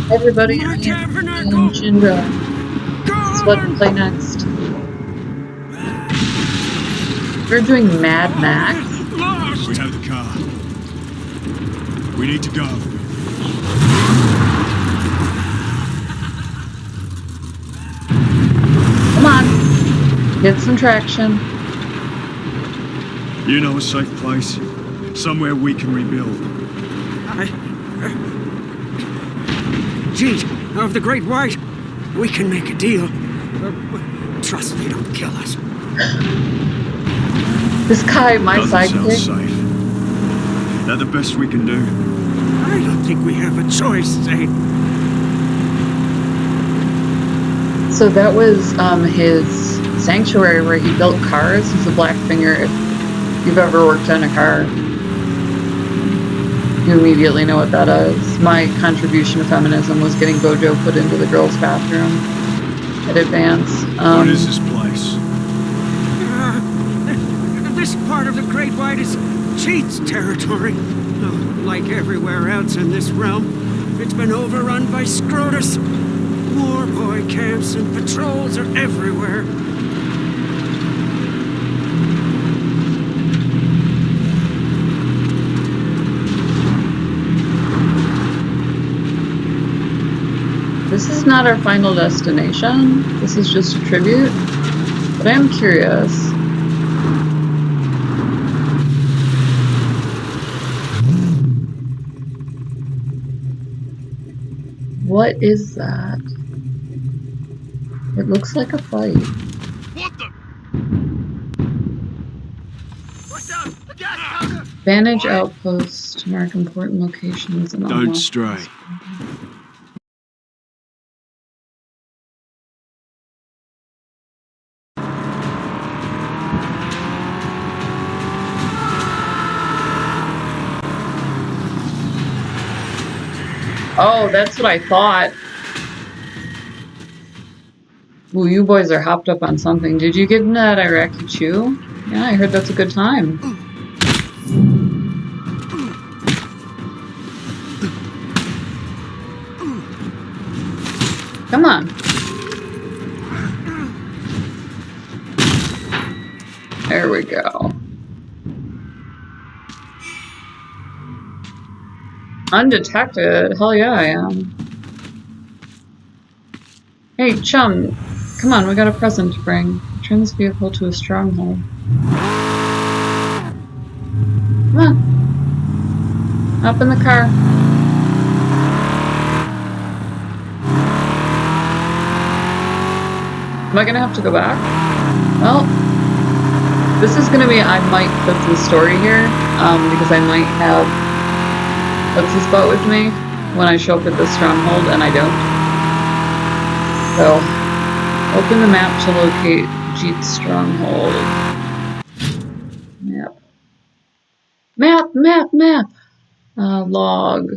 Hey everybody, I am playing Shinra. This is what to play next. We're doing Mad Max. We have the car. We need to go. Come on, get some traction. You know a safe place? Somewhere we can rebuild. Jeet, of the Great White, we can make a deal. Trust they don't kill us. This guy, my Doesn't sound sidekick. safe. That the best we can do? I don't think we have a choice, Zane. So that was his sanctuary where he built cars. He's a black finger. If you've ever worked on a car, you immediately know what that is. My contribution to feminism was getting Gojo put into the girls' bathroom at Advance. What is this place? This part of the Great White is Jeet's territory. Like everywhere else in this realm, it's been overrun by Scrotus. War boy camps and patrols are everywhere. This is not our final destination. This is just a tribute. But I am curious. What is that? It looks like a fight. What the? What's up? Vantage outpost to mark important locations and Don't stray. Oh, that's what I thought. Ooh, you boys are hopped up on something. Did you get into that Iraqi chew? Yeah, I heard that's a good time. Come on. There we go. Undetected? Hell yeah, I am. Hey, chum. Come on, we got a present to bring. Return this vehicle to a stronghold. Come on. Hop in the car. Am I gonna have to go back? Well, this is gonna be, I might put the story here, because I might have what's this butt with me when I show up at the stronghold and I don't. So, open the map to locate Jeet's stronghold. Map. Map! Log.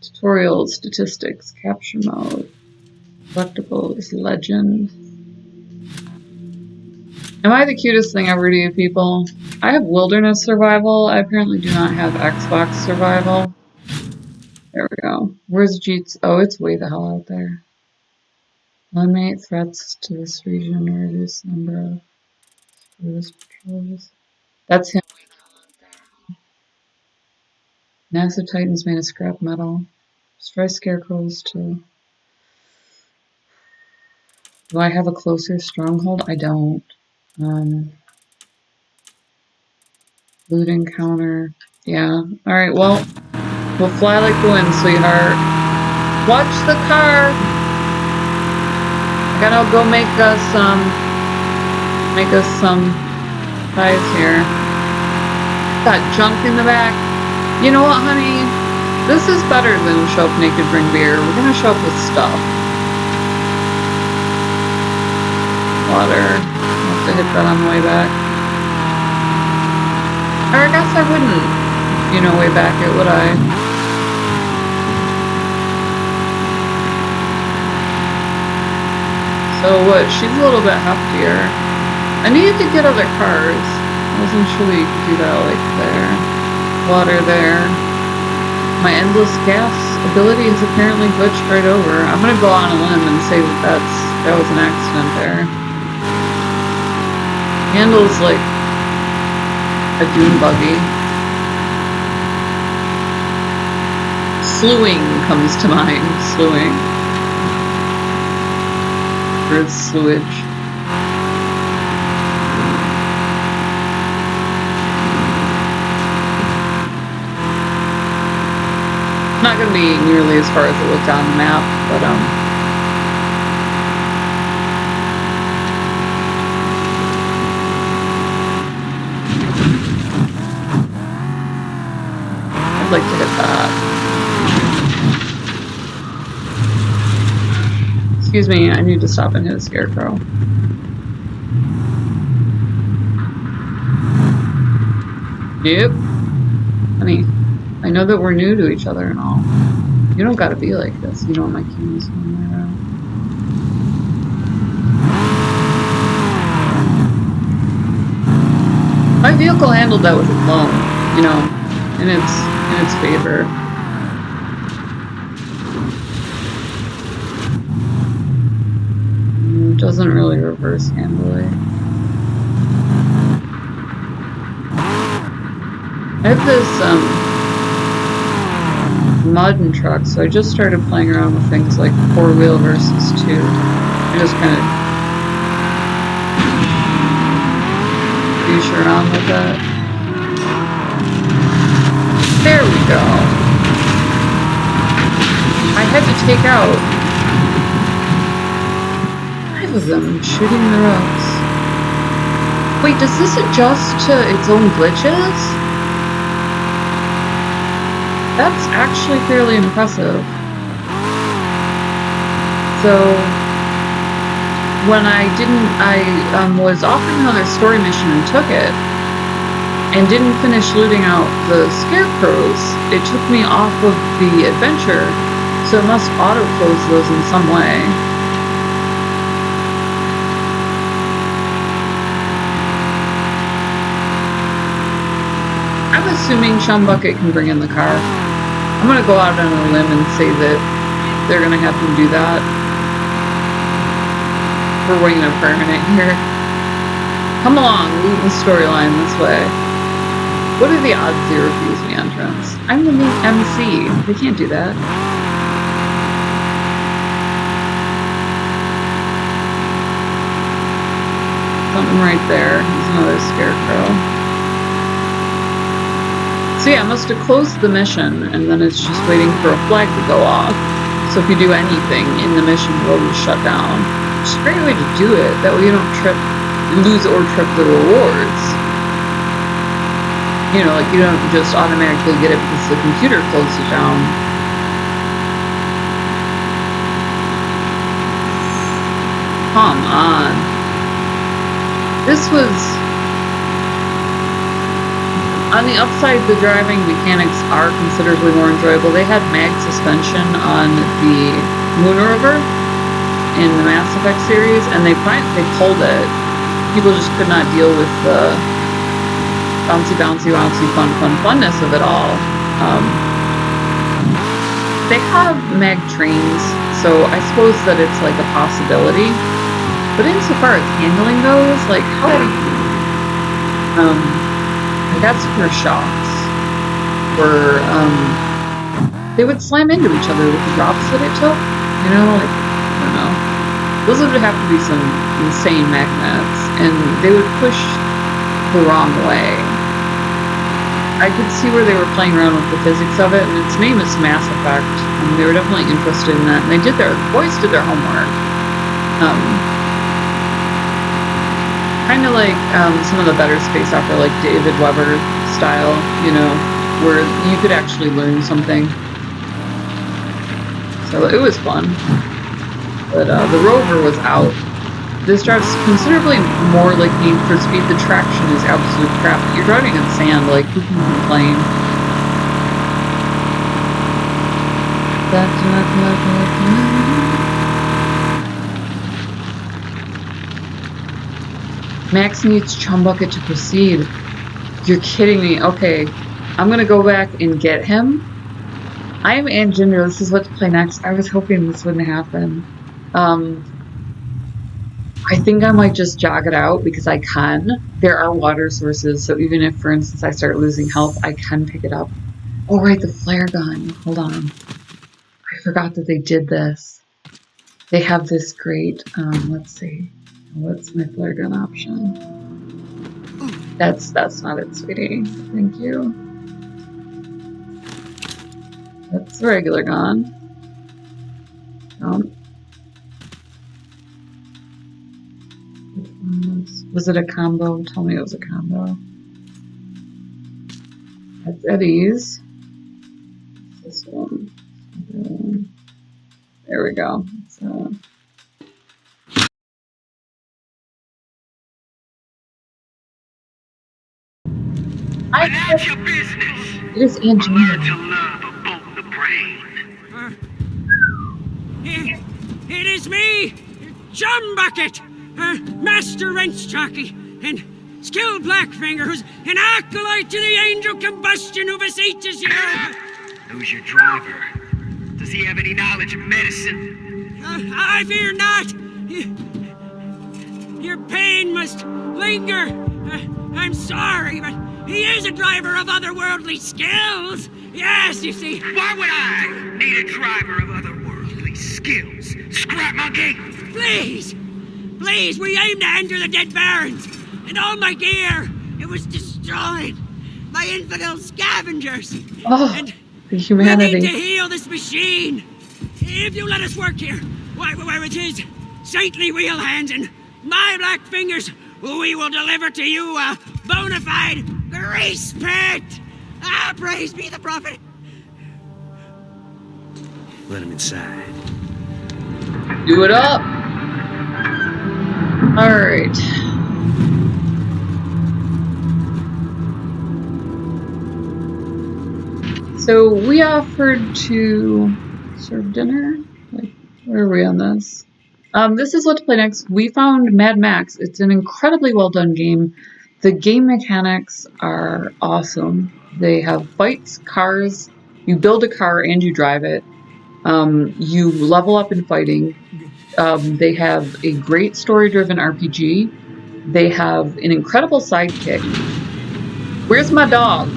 Tutorials, statistics, capture mode. Collectibles, legend. Am I the cutest thing ever to you people? I have wilderness survival. I apparently do not have Xbox survival. There we go. Where's Jeet's? Oh, it's way the hell out there. Eliminate threats to this region or reduce the number of patrols. That's him. Massive Titans made of scrap metal. Destroy scarecrows too. Do I have a closer stronghold? I don't. Loot encounter. Yeah. Alright, well, we'll fly like the wind, sweetheart. Watch the car! I gotta go make us some pies here. Got junk in the back. You know what, honey? This is better than show up naked, bring beer. We're gonna show up with stuff. Water. I'll have to hit that on the way back. Or I guess I wouldn't, way back it, would I? So what? She's a little bit heftier. I needed to get other cars. I wasn't sure you could do that like there. Water there. My endless gas ability is apparently glitched right over. I'm gonna go on a limb and say that that was an accident there. Handles like a dune buggy. Slewing comes to mind. Slewing. Or slewage. Not going to be nearly as far as it looked on the map, but I'd like to hit that. Excuse me, I need to stop and hit a scarecrow. Yep. Honey. I know that we're new to each other and all. You don't gotta be like this. You know what my cues are. My vehicle handled that with a loan, you know, in its favor. It doesn't really reverse handle it. I have this mud and truck, so I just started playing around with things like 4-wheel versus 2. I just kind of douche around with that. There we go. I had to take out 5 of them shooting the ropes. Wait, does this adjust to its own glitches? That's actually fairly impressive. So, when I was offered another story mission and took it, and didn't finish looting out the scarecrows, it took me off of the adventure, so it must auto-close those in some way. I'm assuming Chumbucket can bring in the car. I'm gonna go out on a limb and say that they're gonna have him do that. We're waiting a permanent here. Come along, lead the storyline this way. What are the odds they refuse me entrance? I'm the new MC. They can't do that. Something right there. There's another scarecrow. So yeah, I must have closed the mission, and then it's just waiting for a flag to go off. So if you do anything in the mission, the road will shut down. Which is a great way to do it. That way you don't lose or trip the rewards. You know, like you don't just automatically get it because the computer closed it down. Come on. This was... On the upside, the driving mechanics are considerably more enjoyable. They had mag suspension on the Moon Rover in the Mass Effect series, and they pulled it. People just could not deal with the bouncy, funness of it all. They have mag trains, so I suppose that it's like a possibility. But insofar as handling those, like, how do you... I got super shocks where they would slam into each other with the drops that it took. You know, like, I don't know. Those would have to be some insane magnets, and they would push the wrong way. I could see where they were playing around with the physics of it, and its name is Mass Effect, and they were definitely interested in that, and boys did their homework. Kind of like some of the better space opera, like David Weber style, you know, where you could actually learn something. So it was fun. But the rover was out. This drives considerably more like Need for Speed. The traction is absolute crap. You're driving in sand, like, who can complain? Max needs Chumbucket to proceed. You're kidding me. Okay, I'm gonna go back and get him. I am Aunt Ginger. This is what to play next. I was hoping this wouldn't happen. I think I might just jog it out because I can. There are water sources, so even if, for instance, I start losing health, I can pick it up. Oh, right, the flare gun. Hold on. I forgot that they did this. They have this great, let's see. What's my flare gun option? That's not it, sweetie. Thank you. That's the regular gun. Was it a combo? Tell me it was a combo. That's Eddie's. This one. There we go. So. That's your business. It is Aunt Ginger. Learn to love a bolt in the brain. It is me, John Bucket, Master Wrench Jockey, and skilled Blackfinger, who's an acolyte to the angel combustion who beseeches you. Who's your driver? Does he have any knowledge of medicine? I fear not. Your pain must linger. I'm sorry, but he is a driver of otherworldly skills. Yes, you see. Why would I need a driver of otherworldly skills? Scrap monkey! Please, we aim to enter the Dead Barrens, and all my gear, it was destroyed by infidel scavengers. Oh, and the humanity. we need to heal this machine. If you let us work here, why, with his saintly wheel hands and my black fingers, we will deliver to you a bona fide grease pit. Praise be the prophet. Let him inside. Do it up. All right. So we offered to serve dinner. Like, where are we on this? This is what to play next. We found Mad Max. It's an incredibly well done game. The game mechanics are awesome. They have fights, cars. You build a car and you drive it. You level up in fighting. They have a great story-driven RPG. They have an incredible sidekick. Where's my dog?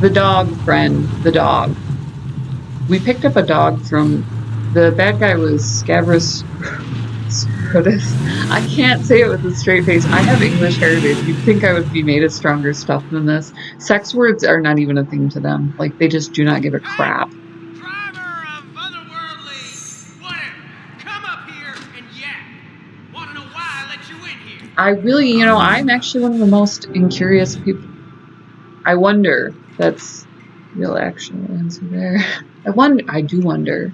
The dog, friend. The dog. We picked up a dog from... The bad guy was Scabrous... I can't say it with a straight face. I have English heritage. You'd think I would be made of stronger stuff than this. Sex words are not even a thing to them. Like, they just do not give a crap. Driver of otherworldly whatever. Come up here and yak. Wanna know why I let you in here? I really, I'm actually one of the most incurious people. I wonder. That's real actual answer there. I do wonder.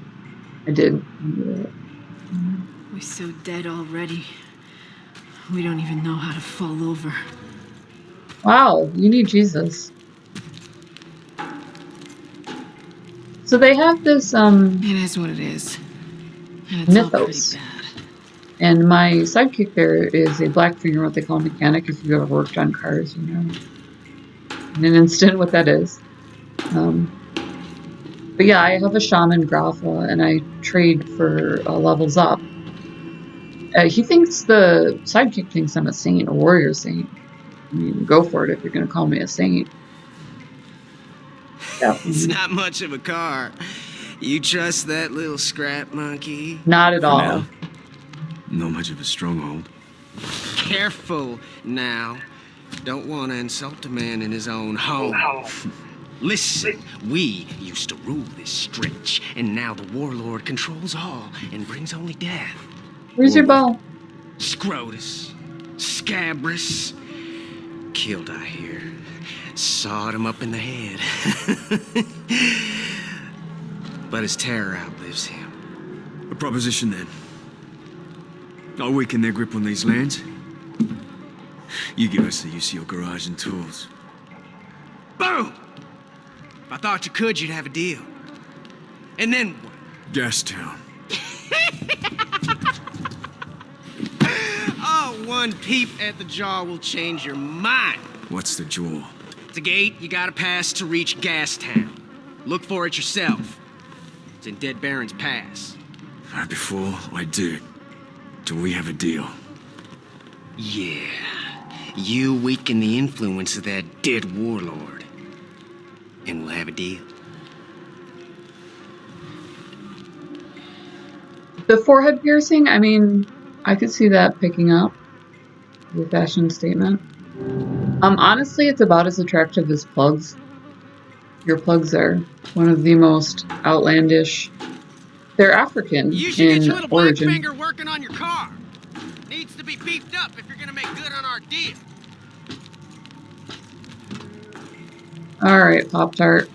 I did wonder it. We're so dead already. We don't even know how to fall over. Wow, you need Jesus. So they have this It is what it is. And it's all mythos. pretty bad. And my sidekick there is a Blackfinger, what they call a mechanic. If you've ever worked on cars, you know in an instant what that is. But yeah, I have a Shaman Grapha, and I trade for levels up. He thinks the sidekick thinks I'm a saint, a warrior saint. I mean, go for it if you're going to call me a saint. Yeah. It's not much of a car. You trust that little scrap monkey? Not at all. Now, not much of a stronghold. Careful now. Don't want to insult a man in his own home. Listen, we used to rule this stretch, and now the warlord controls all and brings only death. Where's your bow? Scrotus, Scabrous, killed I hear. Sawed him up in the head. But his terror outlives him. A proposition then. I'll weaken their grip on these lands. You give us the use of your garage and tools. Boom! If I thought you could, you'd have a deal. And then what? Gastown. Oh, one peep at the jaw will change your mind. What's the jaw? It's a gate you gotta pass to reach Gastown. Look for it yourself. It's in Dead Baron's Pass. Right before I do we have a deal? Yeah. You weaken the influence of that dead warlord. And we'll have a deal. The forehead piercing, I mean, I could see that picking up. The fashion statement. Honestly, it's about as attractive as plugs. Your plugs are one of the most outlandish. They're African You should get in your little black origin. finger working on your car. Needs to be beefed up if you're gonna make good on our deal. Alright, Pop-Tart.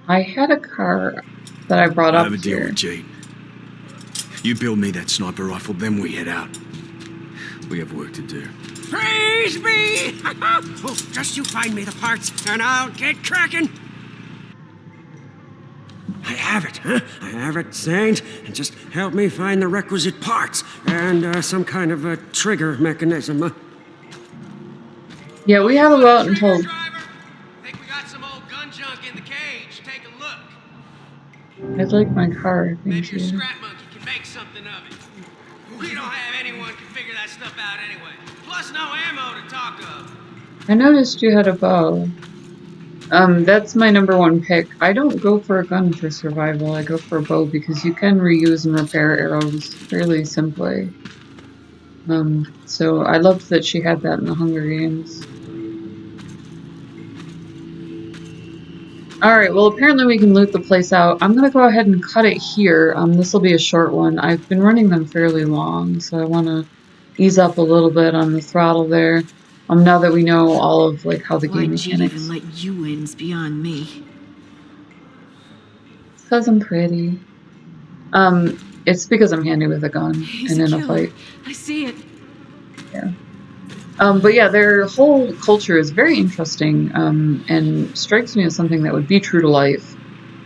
I had a car that I brought I up have a deal here. with Jade. You build me that sniper rifle, then we head out. We have work to do. Praise be! Oh, just you find me the parts, and I'll get cracking. I have it, huh? I have it, Saint. And just help me find the requisite parts and some kind of a trigger mechanism. Yeah, we have about until... Driver, think we got some old gun junk in the cage. Take a look. I'd like my car, Maybe thank your you. scrap monkey can make something of it. We don't have anyone can figure that stuff out anyway. Plus no ammo to talk of. I noticed you had a bow. That's my #1 pick. I don't go for a gun for survival. I go for a bow because you can reuse and repair arrows fairly simply. So I loved that she had that in the Hunger Games. Alright, well apparently we can loot the place out. I'm gonna go ahead and cut it here. This will be a short one. I've been running them fairly long, so I want to ease up a little bit on the throttle there. Now that we know all of like how the game Why'd Jade mechanics. even let you in's beyond me? Because I'm pretty. It's because I'm handy with a gun He's and a in a killer. fight. I see it. Yeah. But yeah, their whole culture is very interesting and strikes me as something that would be true to life.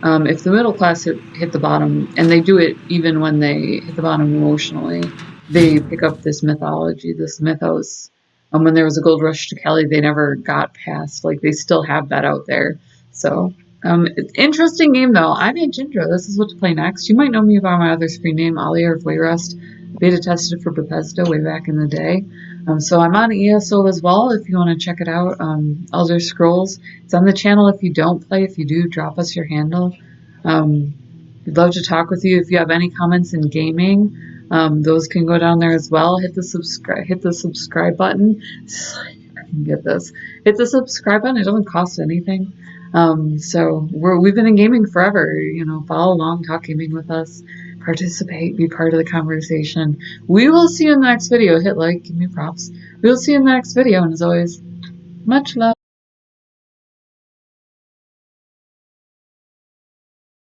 If the middle class hit the bottom, and they do it even when they hit the bottom emotionally, they pick up this mythology, this mythos. When there was a gold rush to Kelly, they never got past. Like, they still have that out there. So, interesting game, though. I'm Aunt Ginger. This is what to play next. You might know me by my other screen name, Aliera of Wayrest. Beta tested for Bethesda way back in the day. So I'm on ESO as well if you want to check it out. Elder Scrolls. It's on the channel if you don't play. If you do, drop us your handle. We'd love to talk with you. If you have any comments in gaming, those can go down there as well. Hit the subscribe button. I can get this. Hit the subscribe button. It doesn't cost anything. So we've been in gaming forever. You know, follow along, talk gaming with us, participate, be part of the conversation. We will see you in the next video. Hit like, give me props. We will see you in the next video, and as always, much love.